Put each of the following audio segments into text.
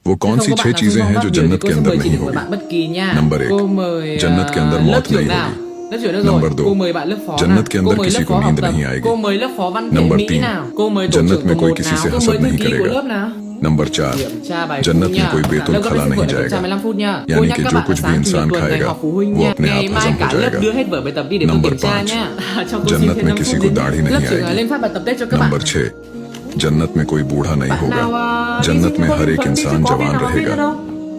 वो कौन सी 6 चीजें हैं जो जन्नत के अंदर नहीं होगी? नंबर 1, जन्नत के अंदर मौत नहीं होगी। नंबर 2, जन्नत के अंदर किसी को नींद नहीं आएगी। नंबर 3, जन्नत में कोई किसी से हसद नहीं करेगा। नंबर 4, जन्नत में कोई बेतुल खला नहीं जाएगा, यानी कि जो कुछ भी इंसान खाएगा वो अपने आप हजम हो जाएगा। नंबर 5, जन्नत में किसी को दाढ़ी नहीं आएगी। नंबर 6, जन्नत में कोई बूढ़ा नहीं होगा। जन्नत में हर एक इंसान जवान रहेगा।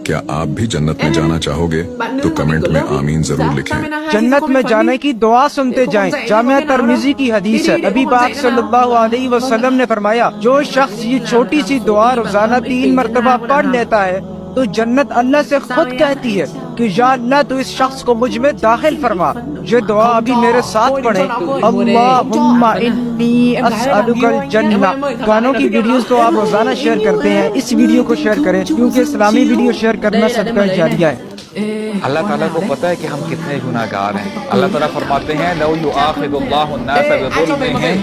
क्या आप भी जन्नत में जाना चाहोगे? तो कमेंट में आमीन जरूर लिखें। जन्नत में जाने की दुआ सुनते जाएं। जामिया तिर्मिज़ी की हदीस है, नबी पाक सल्लल्लाहु अलैहि वसल्लम ने फरमाया, जो शख्स ये छोटी सी दुआ रोजाना 3 मरतबा पढ़ लेता है तो जन्नत अल्लाह से खुद कहती है कि या अल्लाह तो इस शख्स को मुझ में दाखिल फरमा। ये दुआ अभी मेरे साथ पढ़े, अल्लाहुम्मा इन्नी अस्अलुकल जन्नह। गानों की वीडियोस तो आप रोजाना शेयर करते हैं, इस वीडियो को शेयर करें क्योंकि इस्लामी वीडियो शेयर करना सदका जारिया है। अल्लाह ताला को पता है कि हम कितने गुनाहगार हैं। अल्लाह ताला फरमाते हैं, लौ युआखिदुल्लाहु अन्नास बिज़ुल्मिहिम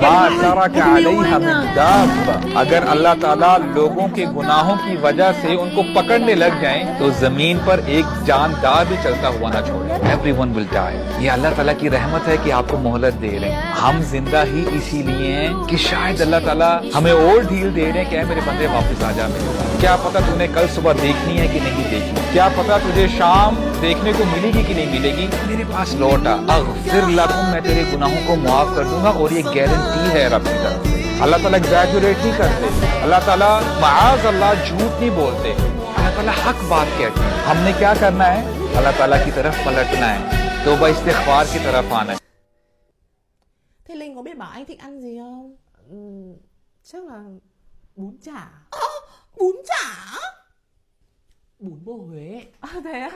मा तरका अलैहा मिन दाब्बा। अगर अल्लाह ताला लोगों के गुनाहों की वजह से उनको पकड़ने लग जाएं तो जमीन पर एक जानदार भी चलता हुआ ना छोड़े। Everyone will die. ये अल्लाह ताला की रहमत है कि आपको मोहलत दे रहे हैं। हम जिंदा ही इसीलिए हैं कि शायद अल्लाह ताला हमें और ढील दे रहे हैं कि मेरे बंदे वापस आ जा मेरे पास। क्या पता तूने कल सुबह देखनी है कि नहीं देखनी, क्या पता तुझे शाम देखने को मिलेगी कि नहीं मिलेगी। मेरे पास लौट आ, अग़फ़िर लकुम, मैं तेरे गुनाहों को माफ कर दूंगा। और ये गारंटी है रब की तरफ से। अल्लाह ताला एग्जैजुरेट नहीं करते, अल्लाह ताला माज़ अल्लाह झूठ नहीं बोलते, अल्लाह ताला हक बात कहते हैं। हमने क्या करना है? अल्लाह ताला की तरफ पलटना है, तौबा इस्तिग़फ़ार की तरफ आना है। Thế Linh có biết bảo anh thích ăn gì không? Chắc là bún chả. Bún chả? bún bò Huế. Thế á?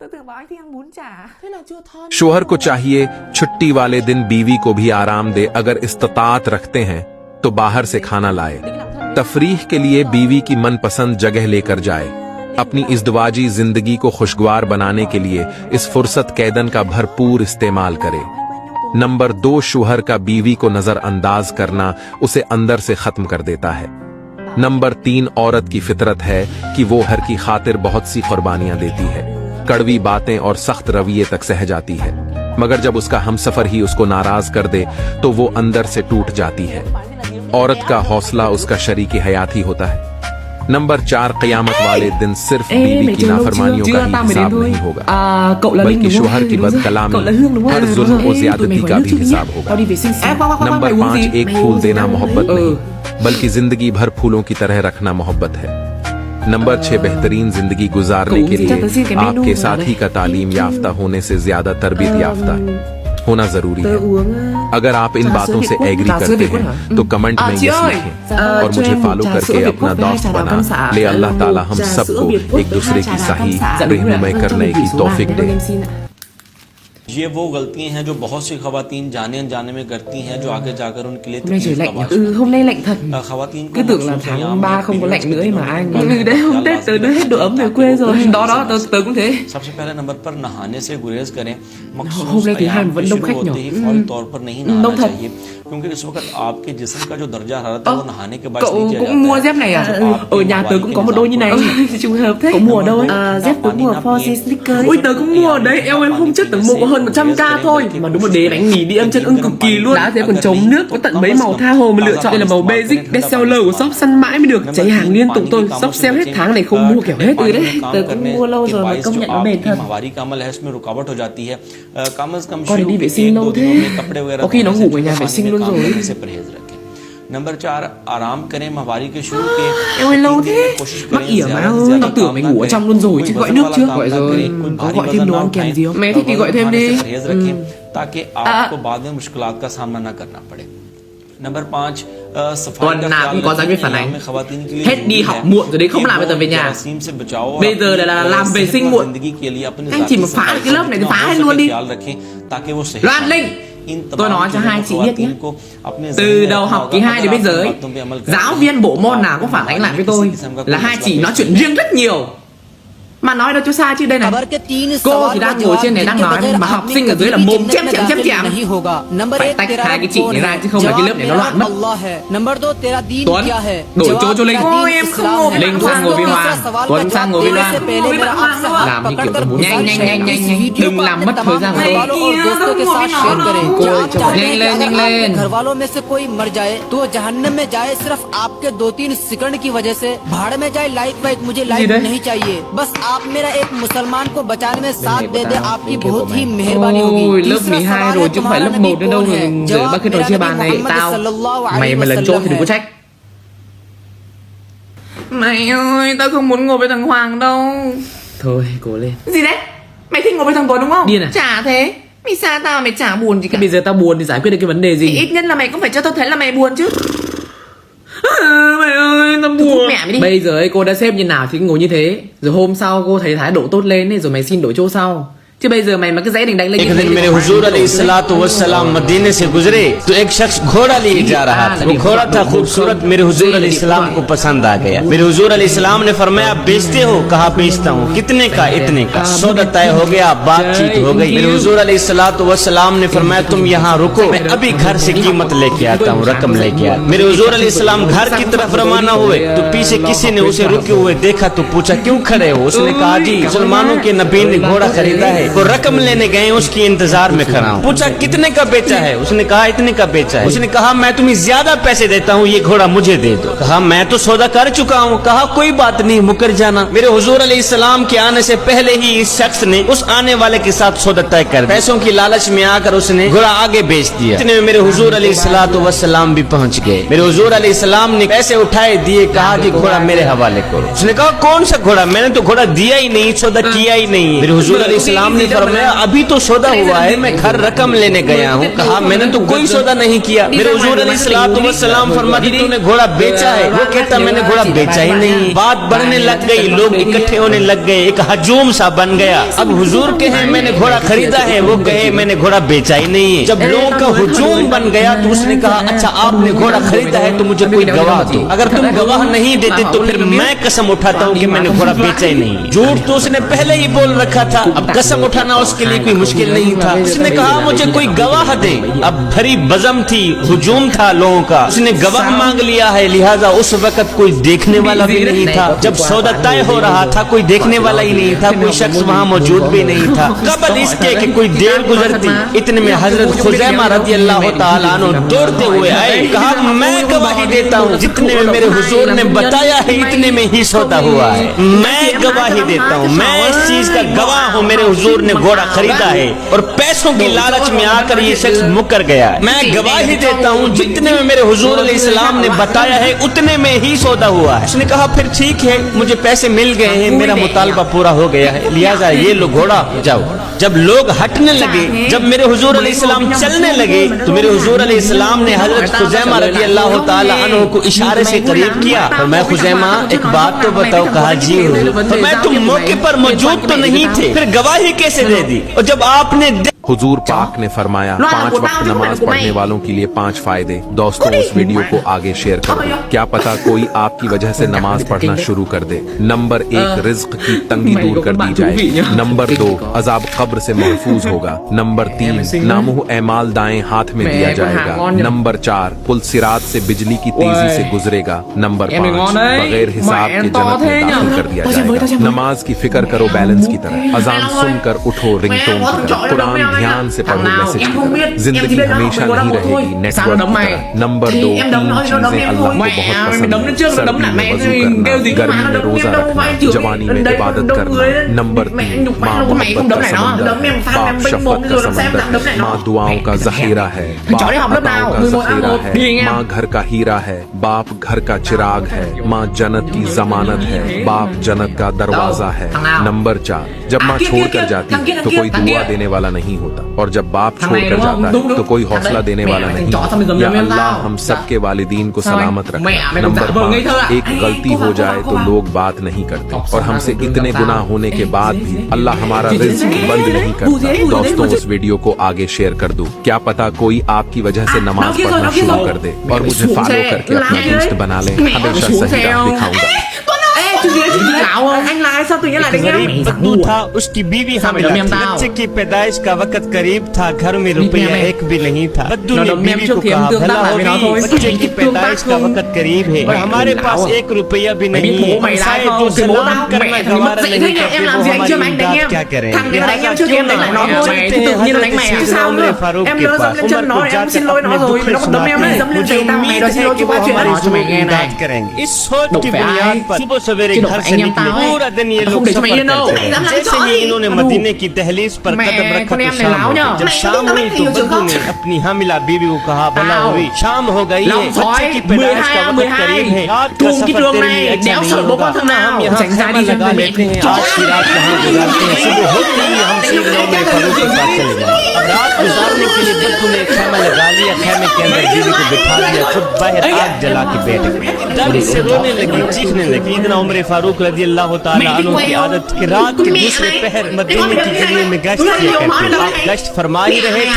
Tôi tưởng bảo anh thích ăn bún chả. Thế là chưa thon. शोहर को चाहिए छुट्टी वाले दिन बीवी को भी आराम दे। अगर इस्तात रखते हैं तो बाहर से खाना लाए। तफरीह के लिए बीवी की मनपसंद जगह लेकर जाए। अपनी इज़्दवाजी जिंदगी को खुशगवार बनाने के लिए इस फुर्सत कैदन का भरपूर इस्तेमाल करे। नंबर 2, शोहर का बीवी को नजरअंदाज करना उसे अंदर से खत्म कर देता है। नंबर 3, औरत की फितरत है कि वो हर की खातिर बहुत सी कुर्बानियां देती है, कड़वी बातें और सख्त रवैये तक सह जाती है, मगर जब उसका हमसफर ही उसको नाराज कर दे तो वो अंदर से टूट जाती है। औरत का हौसला उसका शरीक हयात ही होता है। नंबर 4, क़यामत वाले दिन सिर्फ बीवी की नाफरमानियों का ही हिसाब नहीं होगा, बल्कि शोहर की बदकलामी, हर जुल्म और ज्यादती का भी हिसाब होगा। नंबर 5, एक फूल देना मोहब्बत नहीं, बल्कि जिंदगी भर फूलों की तरह रखना मोहब्बत है। नंबर 6, बेहतरीन जिंदगी गुजारने के लिए आपके साथी का तालीम याफ्ता होने से ज्यादा तरबियत याफ्ता होना जरूरी है। अगर आप इन बातों से एग्री करते हैं तो कमेंट में यस लिखें और मुझे फॉलो करके अपना दोस्त बना ले। अल्लाह ताला हम सबको एक दूसरे की सही रहनुमाई करने की तौफीक दे। ये वो गलतियां हैं जो बहुत सी खवातीन जाने अनजाने में करती हैं, जो आगे जाकर उनके लिए Hôm nay trời lạnh nhỉ? Hôm nay lạnh thật. खवातीन Cứ tưởng là tháng 3 không có lạnh nữa ấy mà anh. Đấy hôm Tết tớ đã hết độ ấm về quê rồi. Đó tớ cũng thế. सबसे पहले number पर नहाने से गुरेज करें। Hôm nay thứ hai mà vẫn đông khách nhỉ? फौरी तौर पर नहीं नहाना चाहिए, क्योंकि इस वक्त आपके जिस्म का जो दर्जा हरारत है वो नहाने के बाद Cậu cũng mua dép này à? Ở nhà tớ cũng có một đôi như này. Trùng hợp thế. Cậu mua ở đâu ấy? Dép tớ mua ở Force Sneakers. Ui tớ cũng mua ở đấy. Eo ơi hôm trước tớ mua có hơn 100k thôi. Mà đúng một đế đánh mì đi âm chân ưng cực kỳ luôn. Đã thế còn chống nước, có tận mấy màu tha hồ mà lựa chọn. Đây là màu basic bestseller của shop săn mãi mới được. Cháy hàng liên tục thôi. Shop sale hết tháng này không mua kiểu hết từ đấy. Tớ cũng mua lâu rồi mà công nhận nó bền thật. हमारी का अमल है इसमें रुकावट हो जाती है। कम से कम Con đi vệ sinh lâu thế. Có khi nó ngủ ở nhà vệ sinh luôn rồi. से परहेज रखें। नंबर 4, आराम करें। माहवारी के शुरू के Em ơi lâu thế. Mắc ỉa má ơi. Tao tưởng mày ngủ ở trong luôn rồi chứ. Gọi nước chưa? Gọi rồi. Có gọi thêm đồ ăn kèm gì không? Mẹ thích thì gọi thêm đi. परहेज रखें ताकि आपको बाद में मुश्किलात का सामना ना करना पड़े। Number 5, Tuần nào cũng có giáo viên phản ánh hết đi học muộn rồi đấy không làm bài tập về nhà. Bây giờ là làm vệ sinh muộn. Anh chỉ mà phá cái lớp này thì phá hết luôn đi. Loan Linh, tôi nói cho hai chị biết nhé. Từ đầu học kỳ 2 đến bây giờ ấy, giáo viên bộ môn nào cũng phản ánh lại với tôi là hai chị nói chuyện riêng rất nhiều. Mà nói đâu cho xa chứ đây này. Cô thì đang ngồi trên này đang nói mà học sinh ở dưới là mồm chém. Phải tách hai cái chị này ra chứ không là cái lớp này nó loạn mất. Tuấn, đổi chỗ cho Linh. Ôi em không ngồi. Linh sang ngồi với Hoàng, Tuấn sang ngồi với Loan. Làm như kiểu muốn nhanh. Đừng làm mất thời gian của tôi. Nhanh lên. घर वालों में से कोई मर जाए तो जहन्नम में जाए सिर्फ आपके 2-3 सेकंड की वजह से, भाड़ में जाए लाइफ वाइफ, मुझे लाइफ नहीं चाहिए, बस आप मेरा एक मुसलमान को बचाने में साथ दे दे, आपकी बहुत ही मेहरबानी होगी। Lớp 12 rồi chứ không phải lớp 1 nữa đâu, rồi bác cái trò chia bàn này tao mày mà lần trôi thì đừng có trách. Mày ơi, tao không muốn ngồi với thằng Hoàng đâu. Thôi cố lên. Gì đấy? Mày thích ngồi với thằng Tuấn đúng không? Điên à? Chả thế. Mày xa tao mày chả buồn gì cả. Bây giờ tao buồn thì giải quyết được cái vấn đề gì? Thì ít nhất là mày cũng phải cho tao thấy là mày buồn chứ. Mày ơi, tao buồn. Mẹ mày đi. Bây giờ ấy, cô đã xếp như nào thì ngồi như thế. Rồi hôm sau cô thấy thái độ tốt lên ấy, rồi mày xin đổi chỗ sau. chứ bây giờ mày mà cứ dãy đánh lên। एक दिन मेरे हुजूर अलैहिस्सलाम मदीने से गुजरे तो एक शख्स घोड़ा लिए जा रहा था। वो घोड़ा था खूबसूरत, मेरे हुजूर अलैहिस्सलाम को पसंद आ गया। मेरे हुजूर अलैहिस्सलाम ने फरमाया बेचते हो? कहा बेचता हूँ। कितने का? इतने का। सौदा तय हो गया, बातचीत हो गई। मेरे हुजूर अलैहिस्सलाम ने फरमाया तुम यहाँ रुको, मैं अभी घर से कीमत लेके आता हूँ, रकम लेके आता। मेरे हुजूर अलैहिस्सलाम घर की तरफ रवाना हुए तो पीछे किसी ने उसे रुके हुए देखा तो पूछा क्यों खड़े हो? उसने कहा जी मुसलमानों के नबी ने घोड़ा खरीदा है, वो रकम लेने गए, उसके इंतजार में खड़ा हूँ। पूछा कितने का बेचा है? उसने कहा इतने का बेचा है। उसने कहा मैं तुम्हें ज्यादा पैसे देता हूँ, ये घोड़ा मुझे दे दो। कहा मैं तो सौदा कर चुका हूँ। कहा कोई बात नहीं, मुकर जाना। मेरे हुजूर अलैहिस्सलाम के आने से पहले ही इस शख्स ने उस आने वाले के साथ सौदा तय कर दिया। पैसों की लालच में आकर उसने घोड़ा आगे बेच दिया। इतने में मेरे हुजूर अलैहिस्सलाम भी पहुंच गए। मेरे हुजूर अलैहिस्सलाम ने पैसे उठाए दिए, कहा कि घोड़ा मेरे हवाले करो। उसने कहा कौन सा घोड़ा? मैंने तो घोड़ा दिया ही नहीं, सौदा किया ही नहीं। मेरे हुजूर अलैहिस्सलाम ने फरमाया अभी तो सौदा हुआ है, मैं घर रकम लेने गया हूँ। कहा मैंने तो कोई सौदा नहीं किया। मेरे हुजूर अलैहिस्सलाम फरमाते तूने घोड़ा बेचा है? वो कहता मैंने घोड़ा बेचा ही नहीं। बात बढ़ने लग गई, लोग इकट्ठे होने लग गए, एक हजूम सा बन गया। अब हुजूर कहे मैंने घोड़ा खरीदा है, वो कहे मैंने घोड़ा बेचा ही नहीं। जब लोगों का हुजूम बन गया तो उसने कहा अच्छा आपने घोड़ा खरीदा है तो मुझे कोई गवाह दो। अगर तुम गवाह नहीं देते तो फिर मैं कसम उठाता हूँ कि मैंने घोड़ा बेचा ही नहीं। झूठ तो उसने पहले ही बोल रखा था, अब कसम उठाना उसके लिए कोई मुश्किल नहीं था। उसने कहा मुझे कोई गवाह दे। अब भरी बजम थी, हुजूम था लोगों का। उसने गवाह मांग लिया है, लिहाजा उस वक्त कोई देखने वाला भी नहीं था। जब सौदा तय हो रहा था कोई देखने वाला ही नहीं था, कोई शख्स वहाँ मौजूद भी नहीं था। कबल इसके कि कोई देर गुजरती, इतने में हजरत खुज़ैमा रज़ियल्लाहु ताला अन्हु दौड़ते हुए आए। कहा मैं गवाही देता हूँ, जितने में मेरे हुजूर ने बताया है इतने में ही सौदा हुआ है। मैं गवाही देता हूँ, मैं इस चीज का गवाह हूँ, मेरे हुजूर ने घोड़ा खरीदा है और पैसों की लालच में आकर ये शख्स मुकर गया है। मैं गवाही देता हूँ जितने में मेरे हुजूर अलैहिस्सलाम ने बताया है उतने में ही सौदा हुआ है। उसने कहा फिर ठीक है, मुझे पैसे मिल गए हैं, मेरा मुतालबा पूरा हो गया है, लिहाजा ये लो घोड़ा जाओ। जब लोग हटने लगे, जब मेरे हुजूर अलैहिस्सलाम चलने लगे तो मेरे हुजूर अलैहिस्सलाम ने हजरत खुज़ैमा रज़ियल्लाहु ताला अन्हु को इशारे से करीब किया। तो मैं खुज़ैमा एक बात तो बताओ। कहा जी हुजूर। तो मैं तुम मौके पर मौजूद तो नहीं थे, फिर गवाही कैसे दे दी? और जब आपने हुजूर पाक ने फरमाया 5 वक्त नमाज पढ़ने वालों के लिए 5 फायदे। दोस्तों उस वीडियो को आगे शेयर कर दो, क्या पता कोई आपकी वजह से नमाज पढ़ना शुरू कर दे। नंबर 1 रिज्क की तंगी दूर कर दी जाएगी। नंबर 2 अजाब कब्र से महफूज होगा। नंबर 3 नामुह एमाल दाएं हाथ में दिया जाएगा। नंबर 4 पुल सिरात से बिजली की तेजी से गुजरेगा। नंबर 5 बगैर हिसाब के जन्नत में दाखिल कर दिया जाएगा। नमाज की फिक्र करो बैलेंस की तरह, अजान सुनकर उठो रिंगटोन की तरह, कुरान ध्यान से पढ़ो मैसेज की तरह। जिंदगी हमेशा नहीं रहेगी नेटवर्क की तरह। नंबर 2 3 चीजें अल्लाह को बहुत पसंद है। सर्दी में वजू करना, गर्मी में रोजा रखना, जवानी में इबादत करना। नंबर 3 माँ मोहब्बत का समंदर, बाप शफकत का समंदर, माँ दुआओं का जखीरा है, बाप अताओं का जखीरा है, माँ घर का हीरा है, बाप घर का चिराग है, माँ जन्नत की जमानत है, बाप जन्नत का दरवाजा है। नंबर 4 जब माँ छोड़ कर जाती है तो कोई दुआ देने वाला नहीं होता, और जब बाप छोड़ कर जाता है तो कोई हौसला देने वाला नहीं। या अल्लाह हम सबके वालिदीन को सलामत रखे। नंबर 5 एक गलती हो जाए तो लोग बात नहीं करते, और हमसे इतने गुनाह होने के बाद भी अल्लाह हमारा रिज़्क बंद नहीं करता। दोस्तों उस वीडियो को आगे शेयर कर दो, क्या पता कोई आपकी वजह से नमाज पढ़ना शुरू कर दे। और मुझे फॉलो करके अपना दोस्त बना ले, हमेशा सही राह दिखाऊंगा। gạo không? Anh là ai sao tự nhiên lại đánh em? गरीब बद्दू था, उसकी बीवी हामिला थी, बच्चे की पैदाइश का वक्त करीब था, घर में रुपया एक भी नहीं था। बद्दू ने बीवी को कहा भला होगी, बच्चे की पैदाइश का वक्त करीब है और हमारे पास एक रुपया भी नहीं है, mày lại शायद không? तो Cái bố सलाम tao करना mẹ thằng mất गवारा dạy नहीं thế nhá, em करते, làm वो gì anh हमारी chưa mà anh đánh इमदाद em? क्या करें। Thằng kia đánh em trước em đánh lại nó thôi. चलते Tự हैं nhiên nó đánh हज़रत mẹ chứ सैयदना sao Umar nữa. Farooq Em के lỡ dẫm पास, lên chân उमर nó, को em जाकर xin lỗi nó अपने rồi, दुख nó còn đấm em đấy, dẫm lên मुझे giày tao, mày उम्मीद đòi xin है lỗi कि cho वो ba chuyện हमारी đó cho mày nghe này. इमदाद करेंगे। इस सोच Đụng की phải बुनियाद ai? पर सुबह सवेरे Chứ đụng घर phải से anh em निकले, tao ấy. पूरा दिन ये Không लोग để cho mày सफर yên đâu. करते Dám रहे। làm जैसे cho ही ấy. इन्होंने Đù. मदीने की दहलीज पर Mẹ, कदम रखा con तो em này शाम láo हो nhở? गई। जब Mày शाम tao हुई mách तो nhiều trường बद्दू không? ने अपनी हामिला बीवी को कहा भला Tao. हुई, शाम हो गई है, Lòng बच्चे sói, की पैदाइश का 12, वक्त करीब है, रात का Chùm cái सफर đường तेरे này, लिए अच्छा đéo नहीं sợ bố होगा। con thằng nào. हम यहाँ Tránh ra खाना đi cho लगा mẹ. लेते हैं, Chó. आज की रात यहाँ गुजारते हैं, सुबह होते ही हम सैयदना उमर फारूक के पास चले गए। अब रात गुजारने के लिए बद्दू ने खैमा लगा लिया, खैमे के अंदर बीवी को बिठा लिया, खुद बाहर आग जला के बैठ गए। दर्द से रोने लगी, चीखने लगी। सैयदना उमर फारूक रज़ी अल्लाह तआला अन्हु की आदत कि रात के दूसरे पहर मदीने की गलियों में गश्त किया करते। आप गश्त फरमा ही रहे थे